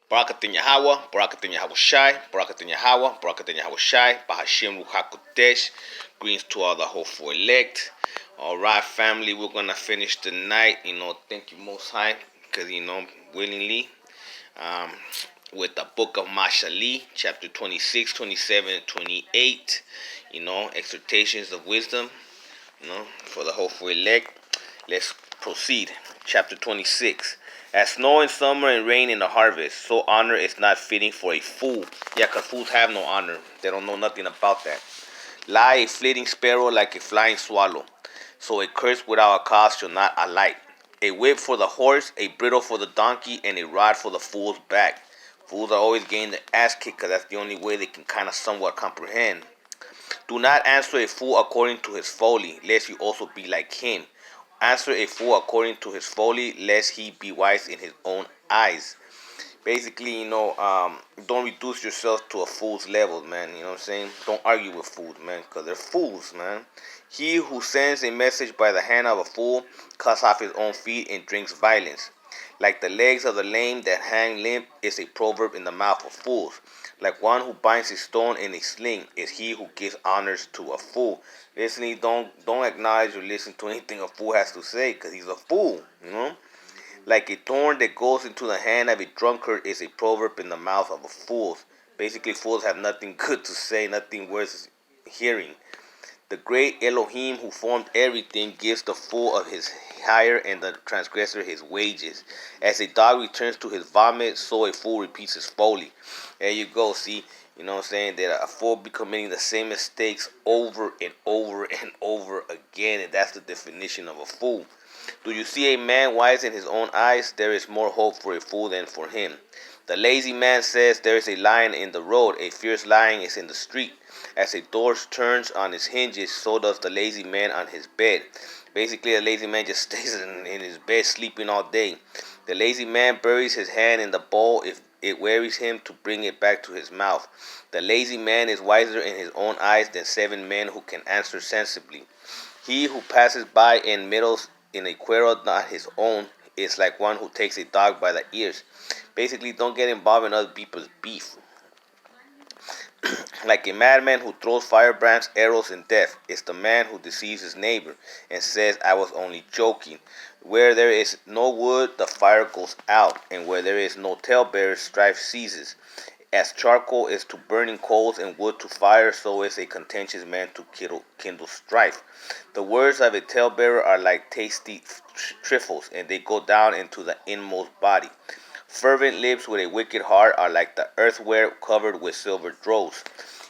Barakatin Yahweh, Barakatin Yahweh Shai, Barakatin Yahweh, Barakatin Yahweh Shai, Bahashim Ruchakodesh. Greens to all the hopeful elect. Alright, family, we're gonna finish the night. Thank you, Most High, because willingly. Um, with the book of Mashali, chapter 26, 27, and 28. Exhortations of wisdom, for the hopeful elect. Let's proceed. Chapter 26. As snow in summer and rain in the harvest, so honor is not fitting for a fool. Yeah, because fools have no honor. They don't know nothing about that. Lie a flitting sparrow like a flying swallow. So a curse without a cause shall not alight. A whip for the horse, a bridle for the donkey, and a rod for the fool's back. Fools are always getting their ass kicked because that's the only way they can kind of somewhat comprehend. Do not answer a fool according to his folly, lest you also be like him. Answer a fool according to his folly, lest he be wise in his own eyes. Basically, don't reduce yourself to a fool's level, man. You know what I'm saying? Don't argue with fools, man, because they're fools, man. He who sends a message by the hand of a fool cuts off his own feet and drinks violence. Like the legs of the lame that hang limp is a proverb in the mouth of fools. Like one who binds a stone in a sling is he who gives honors to a fool. Listening, don't acknowledge or listen to anything a fool has to say, because he's a fool, Like a thorn that goes into the hand of a drunkard is a proverb in the mouth of a fool. Basically, fools have nothing good to say, nothing worth hearing. The great Elohim who formed everything gives the fool of his hire and the transgressor his wages. As a dog returns to his vomit, so a fool repeats his folly. There you go, see? You know what I'm saying? That a fool be committing the same mistakes over and over and over again, and that's the definition of a fool. Do you see a man wise in his own eyes? There is more hope for a fool than for him. The lazy man says, there is a lion in the road, a fierce lion is in the street. As a door turns on its hinges, so does the lazy man on his bed. Basically, a lazy man just stays in his bed sleeping all day. The lazy man buries his hand in the bowl if it wearies him to bring it back to his mouth. The lazy man is wiser in his own eyes than 7 men who can answer sensibly. He who passes by and meddles in a quarrel not his own is like one who takes a dog by the ears. Basically, don't get involved in other people's beef. Like a madman who throws firebrands, arrows, and death is the man who deceives his neighbor and says, I was only joking. Where there is no wood, the fire goes out, and where there is no talebearer, strife ceases. As charcoal is to burning coals and wood to fire, so is a contentious man to kindle strife. The words of a talebearer are like tasty trifles, and they go down into the inmost body. Fervent lips with a wicked heart are like the earthenware covered with silver dross.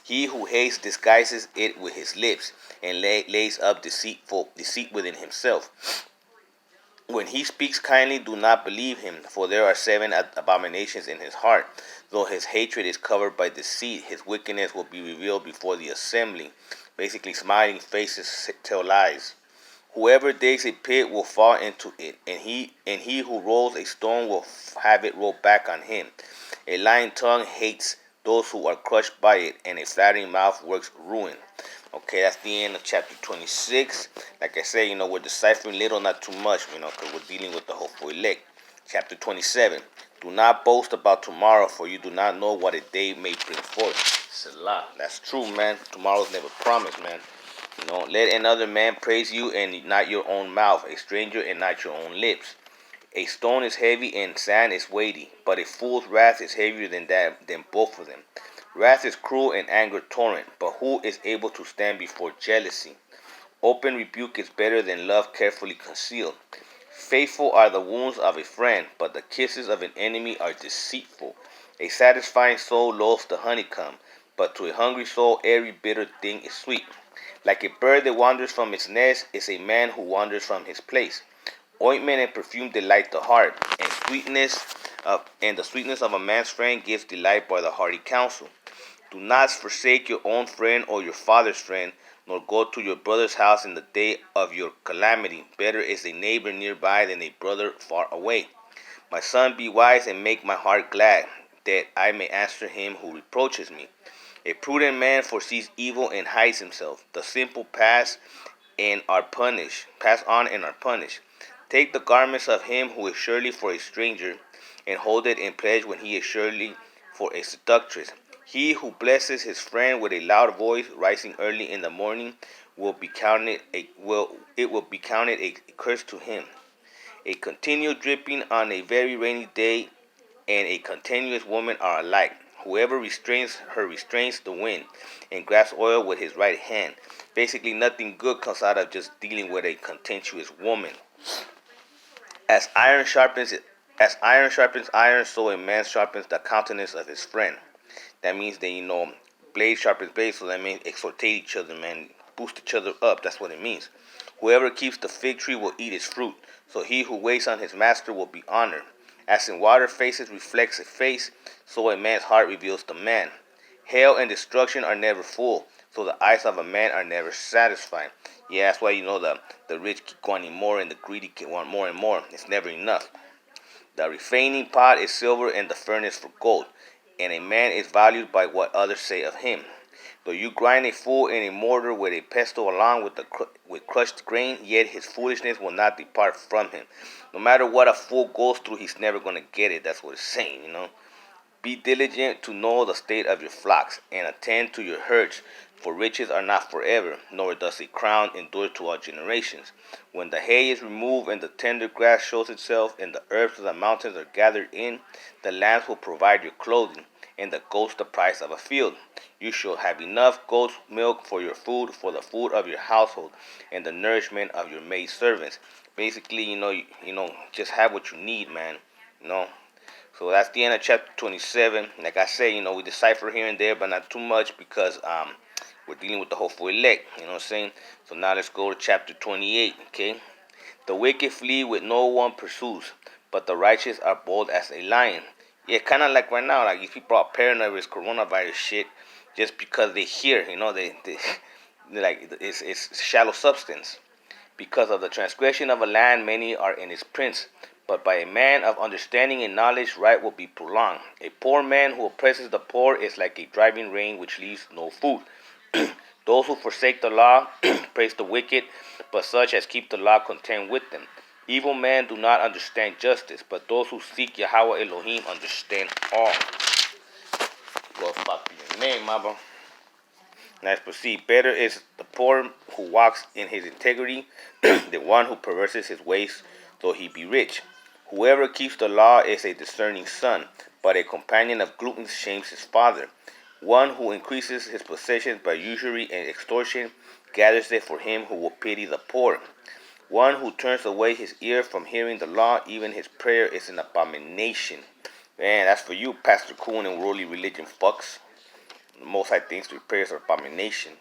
He who hates disguises it with his lips, and lays up deceit within himself. When he speaks kindly, do not believe him, for there are 7 abominations in his heart. Though his hatred is covered by deceit, his wickedness will be revealed before the assembly. Basically, smiling faces tell lies. Whoever digs a pit will fall into it, and he who rolls a stone will have it rolled back on him. A lying tongue hates those who are crushed by it, and a flattering mouth works ruin. Okay, that's the end of chapter 26. Like I said, we're deciphering little, not too much, because we're dealing with the hopeful elect. Chapter 27. Do not boast about tomorrow, for you do not know what a day may bring forth. Selah. That's true, man. Tomorrow's never promised, man. Let another man praise you and not your own mouth, a stranger and not your own lips. A stone is heavy and sand is weighty, but a fool's wrath is heavier than both of them. Wrath is cruel and anger torrent, but who is able to stand before jealousy? Open rebuke is better than love carefully concealed. Faithful are the wounds of a friend, but the kisses of an enemy are deceitful. A satisfying soul loathes the honeycomb, but to a hungry soul every bitter thing is sweet. Like a bird that wanders from its nest is a man who wanders from his place. Ointment and perfume delight the heart, and the sweetness of a man's friend gives delight by the hearty counsel. Do not forsake your own friend or your father's friend, nor go to your brother's house in the day of your calamity. Better is a neighbor nearby than a brother far away. My son, be wise and make my heart glad, that I may answer him who reproaches me. A prudent man foresees evil and hides himself. The simple pass on and are punished. Take the garments of him who is surely for a stranger, and hold it in pledge when he is surely for a seductress. He who blesses his friend with a loud voice, rising early in the morning, will be counted a curse to him. A continual dripping on a very rainy day and a continuous woman are alike. Whoever restrains her restrains the wind and grasps oil with his right hand. Basically, nothing good comes out of just dealing with a contentious woman. As iron sharpens iron, so a man sharpens the countenance of his friend. That means that blade sharpens blade, so that means exhortate each other, man. Boost each other up. That's what it means. Whoever keeps the fig tree will eat its fruit. So he who waits on his master will be honored. As in water faces reflects a face, so a man's heart reveals the man. Hell and destruction are never full, so the eyes of a man are never satisfied. Yeah, that's why the rich keep wanting more and the greedy want more and more. It's never enough. The refining pot is silver and the furnace for gold, and a man is valued by what others say of him. Though you grind a fool in a mortar with a pestle along with crushed grain, yet his foolishness will not depart from him. No matter what a fool goes through, he's never going to get it. That's what it's saying. Be diligent to know the state of your flocks, and attend to your herds, for riches are not forever, nor does a crown endure to all generations. When the hay is removed and the tender grass shows itself, and the herbs of the mountains are gathered in, the lambs will provide your clothing, and the goats the price of a field. You shall have enough goat's milk for your food, for the food of your household, and the nourishment of your maid servants. Basically, just have what you need, man. You know. So that's the end of chapter 27. Like I said, we decipher here and there, but not too much because we're dealing with the hopeful elect. You know what I'm saying? So now let's go to chapter 28. Okay. The wicked flee with no one pursues, but the righteous are bold as a lion. Yeah, kind of like right now, like these people are paranoid with coronavirus shit, just because they hear, they like it's shallow substance. Because of the transgression of a land, many are in its prince. But by a man of understanding and knowledge, right will be prolonged. A poor man who oppresses the poor is like a driving rain which leaves no food. Those who forsake the law praise the wicked, but such as keep the law contend with them. Evil men do not understand justice, but those who seek Yahweh Elohim understand all. Lord, fuck your name, my bro. Let's proceed. Better is the poor who walks in his integrity than one who perverses his ways, though he be rich. Whoever keeps the law is a discerning son, but a companion of glutton shames his father. One who increases his possessions by usury and extortion gathers it for him who will pity the poor. One who turns away his ear from hearing the law, even his prayer is an abomination. Man, that's for you, Pastor Coon and worldly religion fucks. The Most High thinks their prayers are abomination.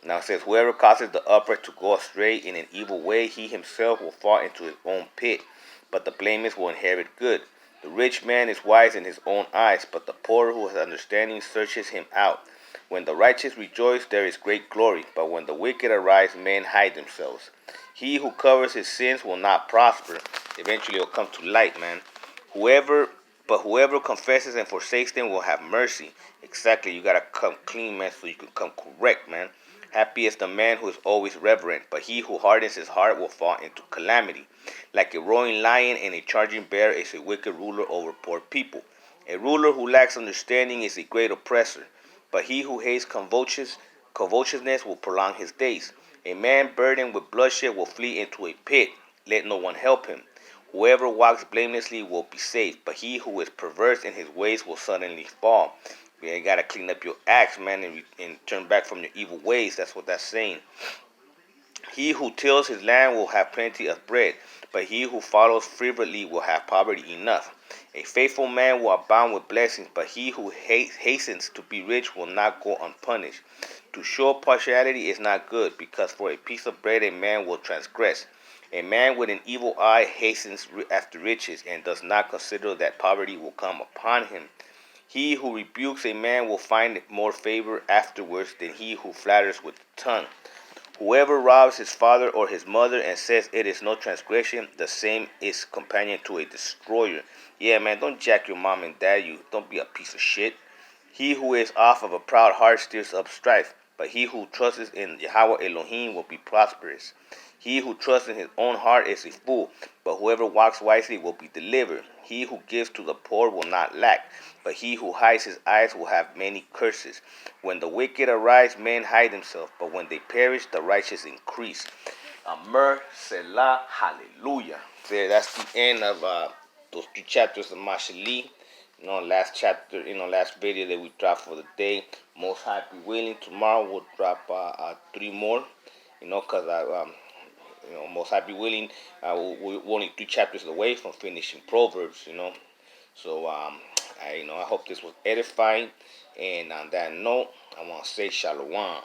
Now it says, whoever causes the upright to go astray in an evil way, he himself will fall into his own pit, but the blameless will inherit good. The rich man is wise in his own eyes, but the poor who has understanding searches him out. When the righteous rejoice, there is great glory, but when the wicked arise, men hide themselves. He who covers his sins will not prosper. Eventually it will come to light, man. Whoever confesses and forsakes them will have mercy. Exactly, you gotta come clean, man, so you can come correct, man. Happy is the man who is always reverent, but he who hardens his heart will fall into calamity. Like a roaring lion and a charging bear is a wicked ruler over poor people. A ruler who lacks understanding is a great oppressor, but he who hates covetousness will prolong his days. A man burdened with bloodshed will flee into a pit. Let no one help him. Whoever walks blamelessly will be safe, but he who is perverse in his ways will suddenly fall. You gotta clean up your acts, man, and turn back from your evil ways. That's what that's saying. He who tills his land will have plenty of bread, but he who follows frivolity will have poverty enough. A faithful man will abound with blessings, but he who hastens to be rich will not go unpunished. To show partiality is not good, because for a piece of bread a man will transgress. A man with an evil eye hastens after riches, and does not consider that poverty will come upon him. He who rebukes a man will find more favor afterwards than he who flatters with the tongue. Whoever robs his father or his mother and says it is no transgression, the same is companion to a destroyer. Yeah, man, don't jack your mom and dad. You don't be a piece of shit. He who is off of a proud heart stirs up strife, but he who trusts in Yahweh Elohim will be prosperous. He who trusts in his own heart is a fool, but whoever walks wisely will be delivered. He who gives to the poor will not lack, but he who hides his eyes will have many curses. When the wicked arise, men hide themselves, but when they perish, the righteous increase. Amer, Selah, Hallelujah. There, that's the end of those 2 chapters of Mashali. Last chapter, last video that we dropped for the day. Most High be willing, tomorrow we'll drop 3 more. Because most High be willing, we're only 3 chapters away from finishing Proverbs. So I hope this was edifying. And on that note, I want to say Shalom.